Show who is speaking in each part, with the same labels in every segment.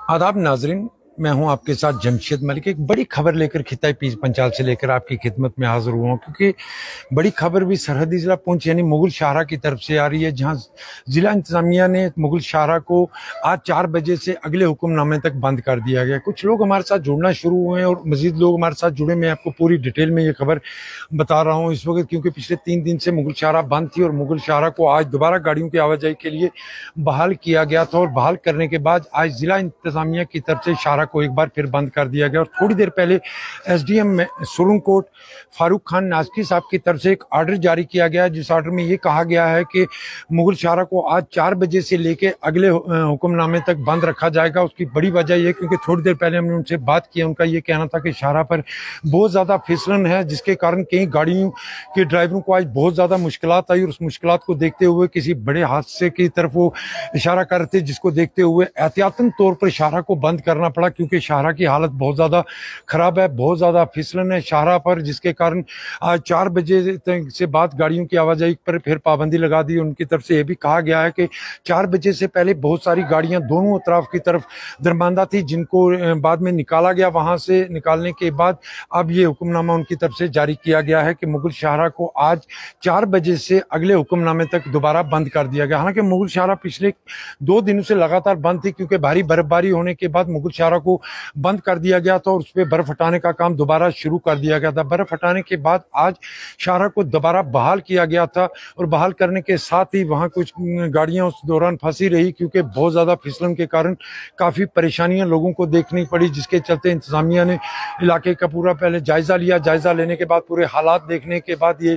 Speaker 1: आदाब नाजरीन, मैं हूं आपके साथ जमशेद मलिक। एक बड़ी खबर लेकर खिताई पीस पंचाल से लेकर आपकी खिदमत में हाजिर हुआ हूं, क्योंकि बड़ी खबर भी सरहदी जिला पुंछ यानी मुगल शाहरा की तरफ से आ रही है, जहां जिला इंतजामिया ने मुगल शाहरा को आज 4 बजे से अगले हुक्मनामे तक बंद कर दिया गया। कुछ लोग हमारे साथ जुड़ना शुरू हुए हैं और मजीद लोग हमारे साथ जुड़े। मैं आपको पूरी डिटेल में ये खबर बता रहा हूँ इस वक्त, क्योंकि पिछले 3 दिन से मुगल शाहरा बंद थी और मुगल शाहरा को आज दोबारा गाड़ियों की आवाजाही के लिए बहाल किया गया था। और बहाल करने के बाद आज जिला इंतजामिया की तरफ से शाहरा को एक बार फिर बंद कर दिया गया। और थोड़ी देर पहले एसडीएम सुरनकोट फारूक खान नाजकी साहब की तरफ से एक ऑर्डर जारी किया गया, जिस ऑर्डर में ये कहा गया है कि मुगल शाहरा को आज 4 बजे से लेके अगले हुक्मनामे तक बंद रखा जाएगा। उसकी बड़ी वजह यह, क्योंकि थोड़ी देर पहले हमने उनसे बात की, उनका ये कहना था कि शाहरा पर बहुत ज्यादा फिसलन है, जिसके कारण कई गाड़ियों के ड्राइवरों को आज बहुत ज्यादा मुश्किलात आई। और उस मुश्किलात को देखते हुए किसी बड़े हादसे की तरफ वो इशारा कर रहे थे, जिसको देखते हुए एहतियातन तौर पर शाहरा को बंद करना पड़ा, क्योंकि शाहरा की हालत बहुत ज्यादा खराब है, बहुत ज्यादा फिसलन है शाहरा पर, जिसके कारण आज 4 बजे से बाद गाड़ियों की आवाजाही पर फिर पाबंदी लगा दी। उनकी तरफ से यह भी कहा गया है कि 4 बजे से पहले बहुत सारी गाड़ियां दोनों तरफ की तरफ दरमांदा थी, जिनको बाद में निकाला गया। वहां से निकालने के बाद अब ये हुक्मनामा उनकी तरफ से जारी किया गया है कि मुगल शाहरा को आज 4 बजे से अगले हुक्मनामे तक दोबारा बंद कर दिया गया। हालांकि मुगल शाहरा पिछले 2 दिनों से लगातार बंद थी, क्योंकि भारी बर्फबारी होने के बाद मुगल शाहरा को बंद कर दिया गया था और उस पर बर्फ हटाने का काम दोबारा शुरू कर दिया गया था। बर्फ हटाने के बाद आज शाहरा को दोबारा बहाल किया गया था और बहाल करने के साथ ही वहां कुछ गाड़ियां उस दौरान फंसी रही, क्योंकि बहुत ज्यादा फिसलन के कारण काफी परेशानियां लोगों को देखनी पड़ी, जिसके चलते इंतजामिया ने इलाके का पूरा पहले जायजा लिया। जायजा लेने के बाद पूरे हालात देखने के बाद ये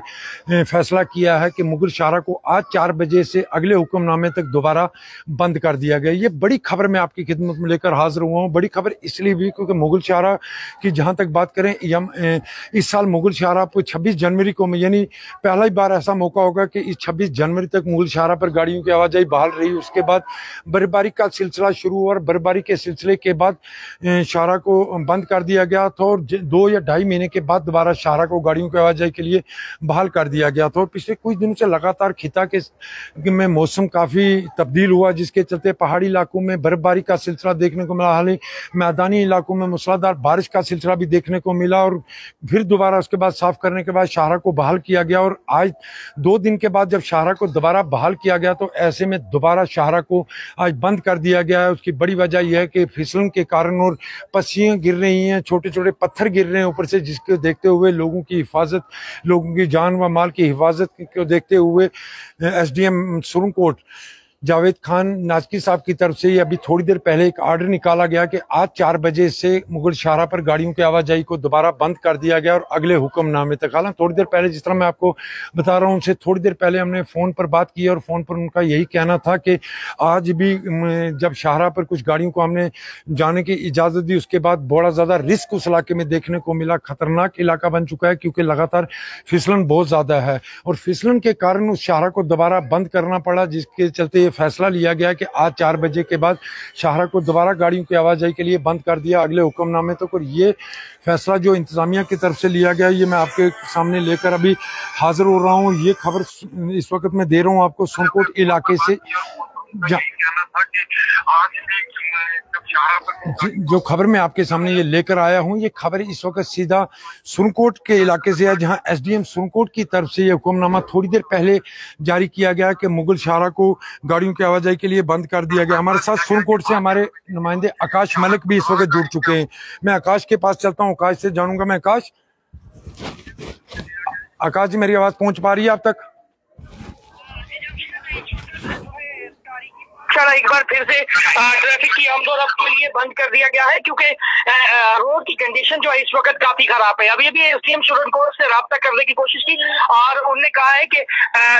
Speaker 1: फैसला किया है कि मुगल शाहरा को आज 4 बजे से अगले हुक्मनामे तक दोबारा बंद कर दिया गया। ये बड़ी खबर मैं आपकी खिदमत में लेकर हाजिर हुआ हूँ। बड़ी खबर इसलिए भी क्योंकि मुगल शाहरा की जहां तक बात करें, इस साल मुगल शाहरा पर 26 जनवरी को, यानी पहला ही बार ऐसा मौका होगा कि इस 26 जनवरी तक मुगल शाहरा पर गाड़ियों की आवाजाही बहाल रही। उसके बाद बर्फबारी का सिलसिला शुरू हुआ और बर्फबारी के सिलसिले के बाद शाहरा को बंद कर दिया गया था और 2 या 2.5 महीने के बाद दोबारा शाहरा को गाड़ियों की आवाजाही के लिए बहाल कर दिया गया था। और पिछले कुछ दिनों से लगातार खिता के में मौसम काफी तब्दील हुआ, जिसके चलते पहाड़ी इलाकों में बर्फबारी का सिलसिला देखने को मिला। हाल ही मैदानी इलाकों में मूसलाधार बारिश का सिलसिला भी देखने को मिला और फिर दोबारा उसके बाद साफ करने के बाद शाहरा को बहाल किया गया। और आज 2 दिन के बाद जब शाहरा को दोबारा बहाल किया गया, तो ऐसे में दोबारा शाहरा को आज बंद कर दिया गया है। उसकी बड़ी वजह यह है कि फिसलन के कारण और पस्सियां गिर रही हैं, छोटे छोटे पत्थर गिर रहे हैं ऊपर से, जिसको देखते हुए लोगों की हिफाजत, लोगों की जान व माल की हिफाजत को देखते हुए एसडीएम सुरनकोट जावेद खान नाजकी साहब की तरफ से अभी थोड़ी देर पहले एक ऑर्डर निकाला गया कि आज 4 बजे से मुगल शाहरा पर गाड़ियों की आवाजाही को दोबारा बंद कर दिया गया और अगले हुक्मनामे तक। हालांकि थोड़ी देर पहले, जिस तरह मैं आपको बता रहा हूं, उनसे थोड़ी देर पहले हमने फोन पर बात की और फोन पर उनका यही कहना था कि आज भी जब शाहरा पर कुछ गाड़ियों को हमने जाने की इजाजत दी, उसके बाद बड़ा ज्यादा रिस्क उस इलाके में देखने को मिला। खतरनाक इलाका बन चुका है, क्योंकि लगातार फिसलन बहुत ज्यादा है और फिसलन के कारण उस शाहरा को दोबारा बंद करना पड़ा, जिसके चलते फैसला लिया गया कि आज 4 बजे के बाद शाहरा को दोबारा गाड़ियों की आवाजाही के लिए बंद कर दिया अगले हुक्मनामे तक। और ये फैसला जो इंतजामिया की तरफ से लिया गया, ये मैं आपके सामने लेकर अभी हाजिर हो रहा हूँ। ये खबर इस वक्त मैं दे रहा हूँ आपको सुरनकोट इलाके से, जो खबर मैं आपके सामने ये लेकर आया हूं। ये खबर इस वक्त सीधा सुरनकोट के इलाके से है, जहां एसडीएम सुरनकोट की तरफ से ये हुक्मनामा थोड़ी देर पहले जारी किया गया कि मुगल शाहरा को गाड़ियों की आवाजाही के लिए बंद कर दिया गया। हमारे साथ सुरनकोट से हमारे नुमाइंदे आकाश मलिक भी इस वक्त जुड़ चुके हैं। मैं आकाश के पास चलता हूँ, आकाश से जानूंगा। मैं आकाश जी, मेरी आवाज पहुंच पा रही है आप तक?
Speaker 2: एक बार फिर से ट्रैफिक की आमदोरफ्त के लिए बंद कर दिया गया है, क्योंकि रोड की कंडीशन जो है इस वक्त काफी खराब है। अभी भी एसडीएम सुरनकोट से राब्ता करने की कोशिश की और उन्होंने कहा है कि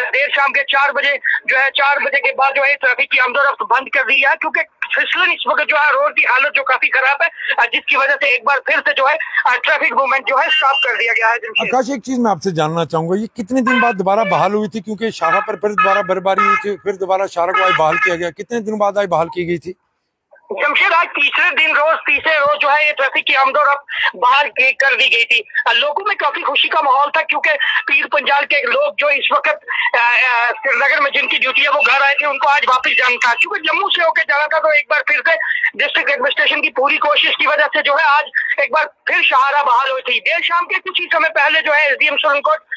Speaker 2: देर शाम के 4 बजे जो है, 4 बजे के बाद जो है ट्रैफिक की आमदोरफ्त बंद कर दी है, क्योंकि फिसलन इस वक्त जो है, रोड की हालत जो काफी खराब है, जिसकी वजह से एक बार फिर से जो है ट्रैफिक मूवमेंट जो है स्टॉप कर दिया गया है।
Speaker 1: आकाश, एक चीज मैं आपसे जानना चाहूंगा, ये कितने दिन बाद दोबारा बहाल हुई थी? क्योंकि शाहरा पर फिर दोबारा बर्फबारी हुई थी, फिर दोबारा शाहरा को आज बहाल किया गया। कितने दिनों बाद आज बहाल की गई थी?
Speaker 2: जमशेद, आज तीसरे रोज जो है ये ट्रैफिक की आमदोरफ्त बहाल कर दी गई थी। लोगों में काफी खुशी का माहौल था, क्योंकि पीर पंजाल के लोग जो इस वक्त श्रीनगर में जिनकी ड्यूटी है वो घर आए थे, उनको आज वापस जाना था। क्योंकि जम्मू से होकर जाना था, तो एक बार फिर से डिस्ट्रिक्ट एडमिनिस्ट्रेशन की पूरी कोशिश की वजह से जो है आज एक बार फिर शाहरा बहाल हुई थी। देर शाम के कुछ ही समय पहले जो है एसडीएम सुरन कोट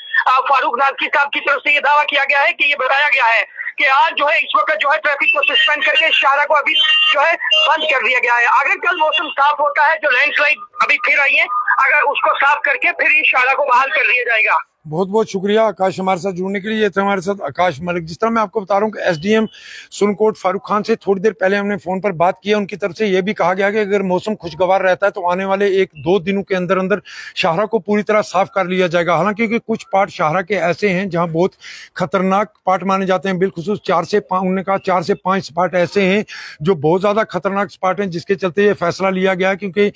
Speaker 2: फारूक नादकी साहब की तरफ से ये दावा किया गया है कि ये बताया गया है कि आज जो है इस वक्त जो है ट्रैफिक को सस्पेंड करके शाहरा को अभी जो है बंद कर दिया गया है। अगर कल मौसम साफ होता है, जो लैंडस्लाइड अभी फिर आई है, अगर उसको साफ करके फिर इस शाहरा को बहाल कर दिया जाएगा।
Speaker 1: बहुत बहुत शुक्रिया आकाश हमारे साथ जुड़ने के लिए। ये थे हमारे साथ आकाश मलिक। जिस तरह मैं आपको बता रहा हूँ कि एसडीएम सुरनकोट फारूक खान से थोड़ी देर पहले हमने फोन पर बात की है। उनकी तरफ से यह भी कहा गया कि अगर मौसम खुशगवार रहता है तो आने वाले 1-2 दिनों के अंदर अंदर शाहरा को पूरी तरह साफ कर लिया जाएगा। हालांकि कुछ पार्ट शाहरा के ऐसे हैं जहां बहुत खतरनाक पार्ट माने जाते हैं, बिलखुसूस 4 से 5 स्पॉट ऐसे हैं जो बहुत ज्यादा खतरनाक स्पॉट हैं, जिसके चलते ये फैसला लिया गया। क्योंकि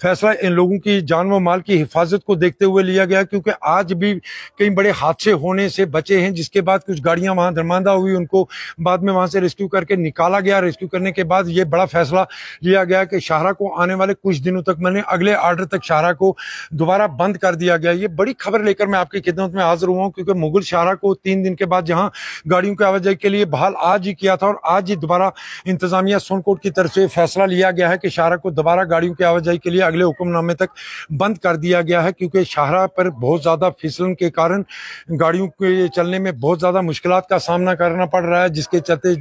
Speaker 1: फैसला इन लोगों की जान व माल की हिफाजत को देखते हुए लिया गया, क्योंकि आज भी कई बड़े हादसे होने से बचे हैं, जिसके बाद कुछ गाड़ियां वहां धर्मांदा हुई, उनको बाद में वहां से रेस्क्यू करके निकाला गया। रेस्क्यू करने के बाद ये बड़ा फैसला लिया गया कि शाहरा को आने वाले कुछ दिनों तक, मैंने अगले ऑर्डर तक शाहरा को दोबारा बंद कर दिया गया। ये बड़ी खबर लेकर मैं आपकी खिदमत में हाजिर हुआ हूं, क्योंकि मुगल शाहरा को 3 दिन के बाद जहां गाड़ियों की आवाजाही के लिए बहाल आज ही किया था, और आज ही दोबारा इंतजामिया सुरनकोट की तरफ से फैसला लिया गया है कि शाहरा को दोबारा गाड़ियों की आवाजाही के लिए अगले हुक्मनामे तक बंद कर दिया गया है। क्योंकि शाहरा पर बहुत ज्यादा फिसलन के कारण गाड़ियों के चलने में बहुत ज्यादा मुश्किलात का सामना करना पड़ रहा है, जिसके चलते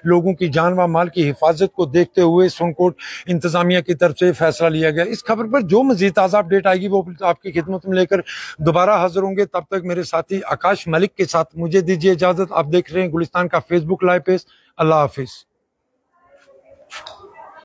Speaker 1: लोगों की जान व माल की हिफाजत को देखते हुए सुरनकोट इंतजामिया की तरफ से फैसला लिया गया। इस खबर पर जो मजीद ताज़ा अपडेट आएगी वो आपकी खिदमत में लेकर दोबारा हाजिर होंगे। तब तक मेरे साथी आकाश मलिक के साथ मुझे दीजिए इजाजत। आप देख रहे हैं गुलिस्तान का फेसबुक लाइव पेज। अल्लाह हाफिज।